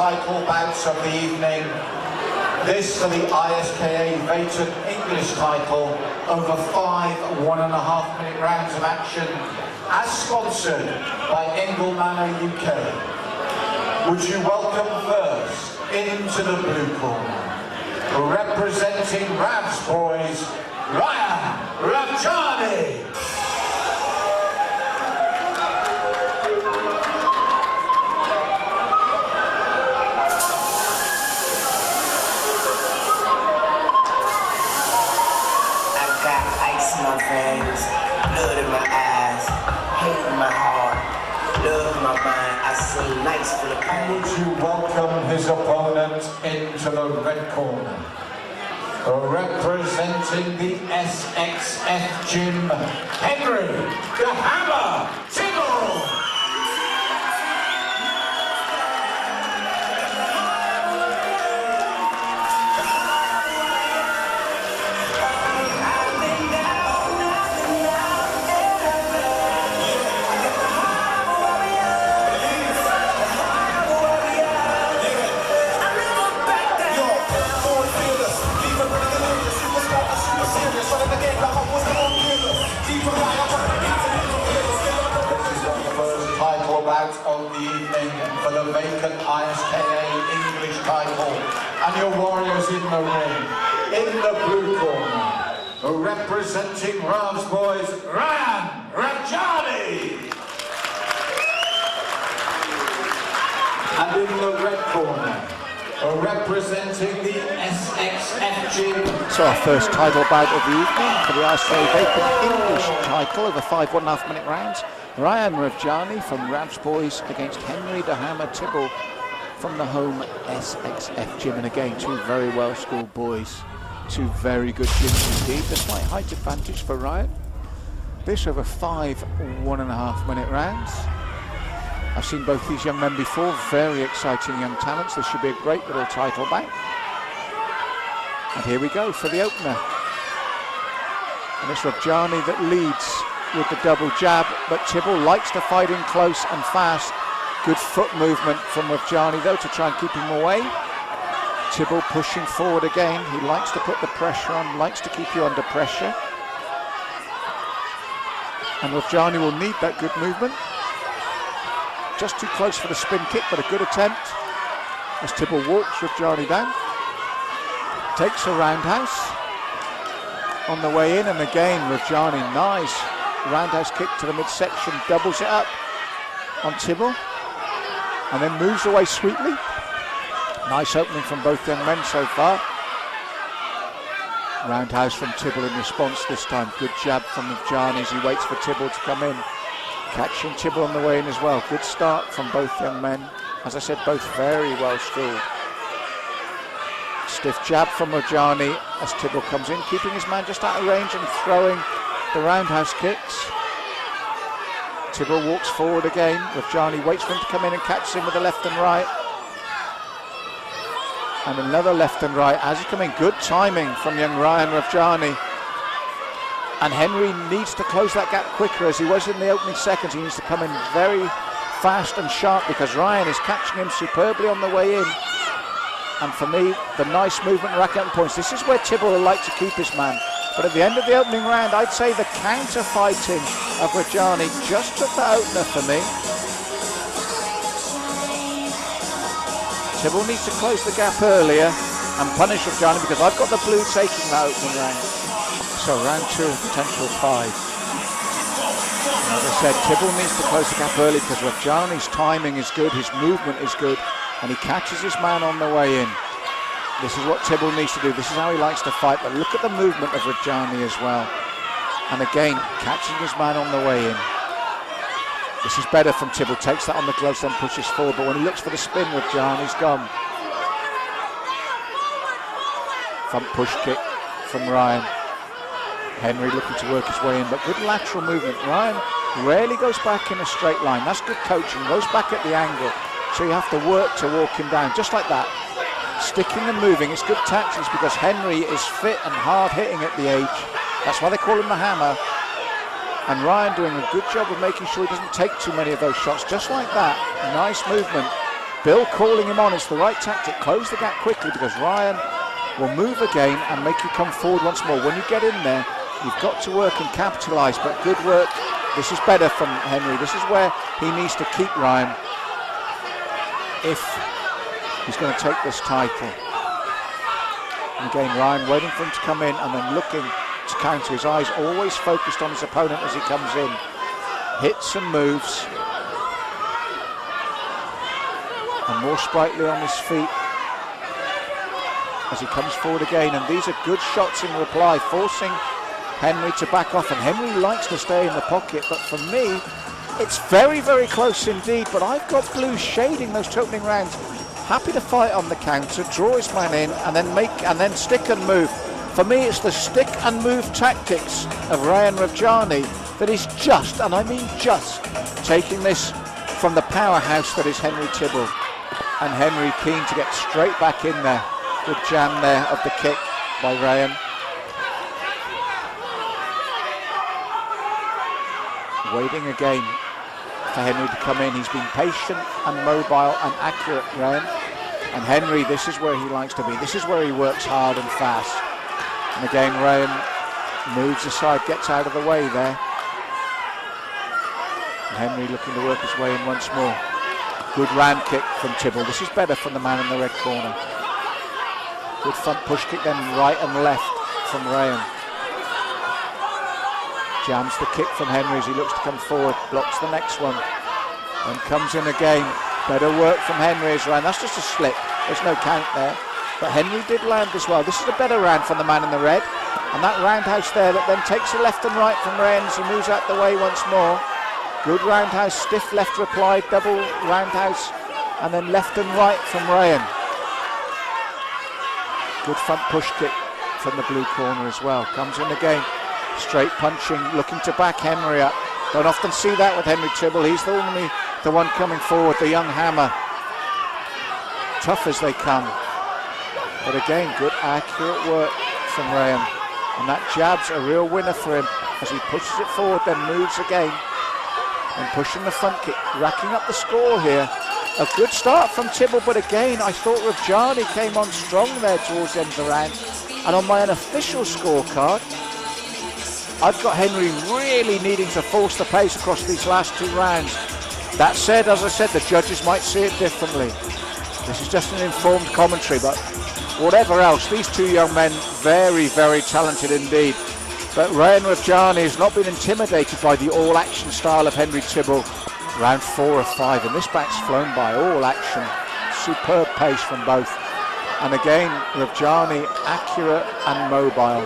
title bouts of the evening. This for the ISKA Vacant English title over 5 1.5 minute rounds of action, as sponsored by Engle Manor UK. Would you welcome first into the blue corner, representing Rav's boys, Rayan, Ravjani. My veins, blood in my eyes, hate in my heart, love in my mind. I see nights full of pain. Would you welcome his opponent into the red corner, representing the SXF Gym, Henry the Hammer Tibble. Of the evening for the vacant ISKA English title, and your warriors in the ring. In the blue corner, representing Rav's boys, Rayan, Ravjani. And in the red corner, representing the SXF Gym. So our first title bout of the evening for the ISKA Vacant English title over 5 1.5 minute rounds. Rayan Ravjani from Rav's boys against Henry the Hammer Tibble from the home SXF Gym. And again, two very well schooled boys, two very good gyms indeed. The slight height advantage for Rayan. This over 5 1.5 minute rounds. I've seen both these young men before, very exciting young talents. This should be a great little title bout. And here we go for the opener. And it's Ravjani that leads with the double jab, but Tibble likes to fight in close and fast. Good foot movement from Ravjani though to try and keep him away. Tibble pushing forward again. He likes to put the pressure on, likes to keep you under pressure. And Ravjani will need that good movement. Just too close for the spin kick, but a good attempt. As Tibble walks Ravjani down. Takes a roundhouse on the way in, and again Ravjani, nice roundhouse kick to the midsection, doubles it up on Tibble, and then moves away sweetly. Nice opening from both young men so far. Roundhouse from Tibble in response this time. Good jab from Ravjani as he waits for Tibble to come in. Catching Tibble on the way in as well. Good start from both young men. As I said, both very well schooled. Stiff jab from Ravjani as Tibble comes in, keeping his man just out of range and throwing the roundhouse kicks. Tibble walks forward again. Ravjani waits for him to come in and catches him with the left and right. And another left and right as he comes in. Good timing from young Rayan Ravjani. And Henry needs to close that gap quicker as he was in the opening seconds. He needs to come in very fast and sharp because Rayan is catching him superbly on the way in. And for me, the nice movement and racking up points. This is where Tibble will like to keep his man. But at the end of the opening round, I'd say the counter-fighting of Ravjani just took the opener for me. Tibble needs to close the gap earlier and punish Ravjani because I've got the blue taking that opening round. So round 2 and potential 5. As I said, Tibble needs to close the gap early because Ravjani's timing is good, his movement is good, and he catches his man on the way in. This is what Tibble needs to do. This is how he likes to fight. But look at the movement of Ravjani as well. And again, catching his man on the way in. This is better from Tibble. Takes that on the gloves, then pushes forward. But when he looks for the spin, Ravjani's gone. Front push kick from Rayan. Henry looking to work his way in. But good lateral movement. Rayan rarely goes back in a straight line. That's good coaching. Goes back at the angle. So you have to work to walk him down. Just like that. Sticking and moving, it's good tactics because Henry is fit and hard hitting at the age. That's why they call him the Hammer. And Rayan doing a good job of making sure he doesn't take too many of those shots. Just like that, nice movement Bill calling him on. It's the right tactic. Close the gap quickly because Rayan will move again and make you come forward once more. When you get in there, you've got to work and capitalise, but good work. This is better from Henry. This is where he needs to keep Rayan if he's going to take this title. And again, Rayan waiting for him to come in and then looking to counter. His eyes always focused on his opponent as he comes in. Hits and moves. And more sprightly on his feet as he comes forward again. And these are good shots in reply, forcing Henry to back off. And Henry likes to stay in the pocket, but for me, it's very, very close indeed. But I've got Blue shading those opening rounds. Happy to fight on the counter, draw his man in, and then stick and move. For me, it's the stick and move tactics of Rayan Ravjani that is just, and I mean just, taking this from the powerhouse that is Henry Tibble. And Henry keen to get straight back in there. Good jam there of the kick by Rayan. Waiting again for Henry to come in. He's been patient and mobile and accurate, Rayan. And Henry, this is where he likes to be. This is where he works hard and fast. And again, Rayan moves aside, gets out of the way there. And Henry looking to work his way in once more. Good round kick from Tibble. This is better from the man in the red corner. Good front push kick then right and left from Rayan. Jams the kick from Henry as he looks to come forward. Blocks the next one. And comes in again. Better work from Henry as Rayan. That's just a slip. There's no count there. But Henry did land as well. This is a better round from the man in the red. And that roundhouse there that then takes a left and right from Rayan as he moves out the way once more. Good roundhouse, stiff left reply, double roundhouse, and then left and right from Rayan. Good front push kick from the blue corner as well. Comes in again, straight punching, looking to back Henry up. Don't often see that with Henry Tibble. He's only the one coming forward, the young hammer. Tough as they come. But again, good accurate work from Rayan. And that jab's a real winner for him as he pushes it forward, then moves again. And pushing the front kick, racking up the score here. A good start from Tibble, but again, I thought Ravjani came on strong there towards the end of the round. And on my unofficial scorecard, I've got Henry really needing to force the pace across these last two rounds. That said, as I said, the judges might see it differently. This is just an informed commentary, but whatever else, these two young men, very, very talented indeed. But Rayan Ravjani has not been intimidated by the all-action style of Henry Tibble. Round 4 of 5, and this back's flown by all action. Superb pace from both. And again, Ravjani accurate and mobile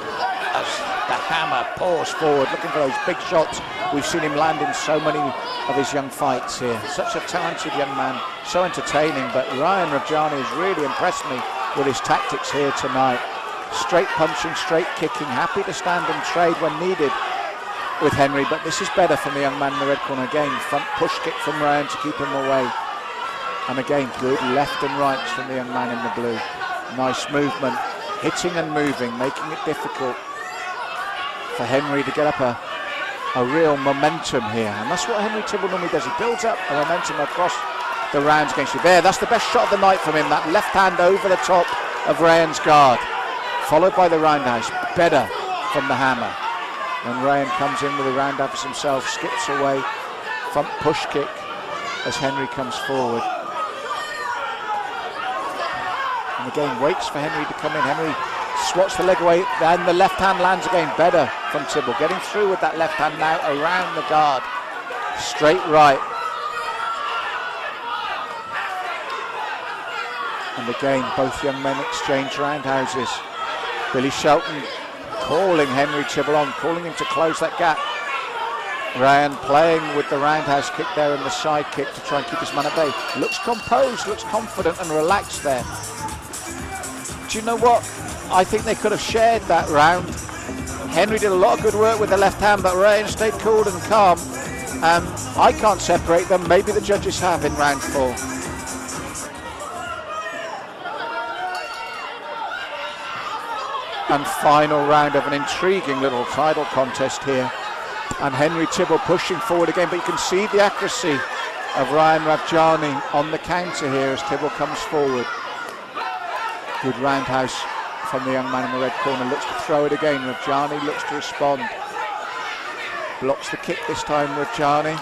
as the hammer pours forward, looking for those big shots. We've seen him land in so many of his young fights here. Such a talented young man, so entertaining. But Rayan Ravjani has really impressed me with his tactics here tonight. Straight punching, straight kicking, happy to stand and trade when needed with Henry, but this is better from the young man in the red corner. Again, front push kick from Rayan to keep him away. And again, good left and rights from the young man in the blue. Nice movement, hitting and moving, making it difficult for Henry to get up a real momentum here. And that's what Henry Tibble normally does. He builds up a momentum across the rounds against you. There, that's the best shot of the night from him. That left hand over the top of Rayan's guard. Followed by the roundhouse, better from the hammer. When Rayan comes in with a roundhouse himself, skips away, front push kick as Henry comes forward. And again, waits for Henry to come in. Henry swats the leg away, and the left hand lands again, better from Tibble. Getting through with that left hand now around the guard. Straight right. And again, both young men exchange roundhouses. Billy Shelton calling Henry Tibble on, calling him to close that gap. Rayan playing with the roundhouse kick there and the side kick to try and keep his man at bay. Looks composed, looks confident and relaxed there. Do you know what? I think they could have shared that round. Henry did a lot of good work with the left hand, but Rayan stayed cool and calm. I can't separate them. Maybe the judges have in round 4. And final round of an intriguing little title contest here. And Henry Tibble pushing forward again, but you can see the accuracy of Rayan Ravjani on the counter here as Tibble comes forward. Good roundhouse from the young man in the red corner, looks to throw it again. Ravjani looks to respond. Blocks the kick this time, Ravjani.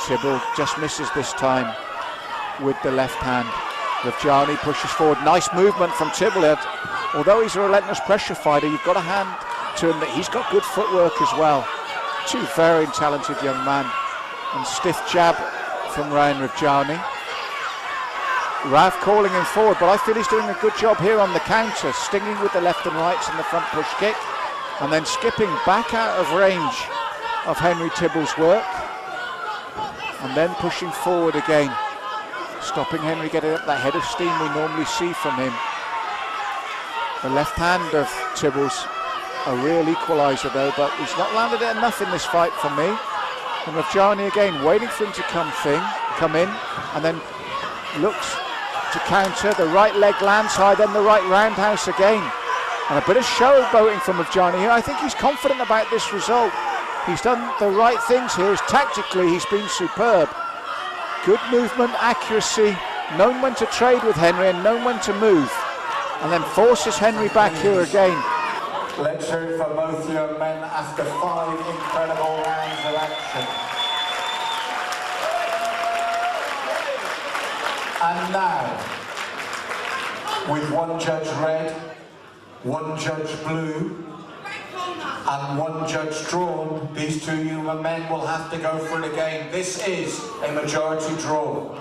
Tibble just misses this time with the left hand. Ravjani pushes forward. Nice movement from Tibble. Although he's a relentless pressure fighter, you've got to hand to him that he's got good footwork as well. Two very talented young men. And stiff jab from Rayan Ravjani. Rav calling him forward, but I feel he's doing a good job here on the counter, stinging with the left and rights in the front push kick, and then skipping back out of range of Henry Tibble's work, and then pushing forward again, stopping Henry getting up that head of steam we normally see from him. The left hand of Tibble's a real equaliser though, but he's not landed it enough in this fight for me. And Ravjani again waiting for him to come in, and then looks to counter. The right leg lands high, then the right roundhouse again. And a bit of showboating from Ravjani here. I think he's confident about this result. He's done the right things here. Tactically, he's been superb. Good movement, accuracy, known when to trade with Henry and known when to move. And then forces Henry back here again. Let's hear it for both young men after 5 incredible rounds of action. And now, with one judge red, one judge blue, and one judge drawn, these two young men will have to go for it again. This is a majority draw.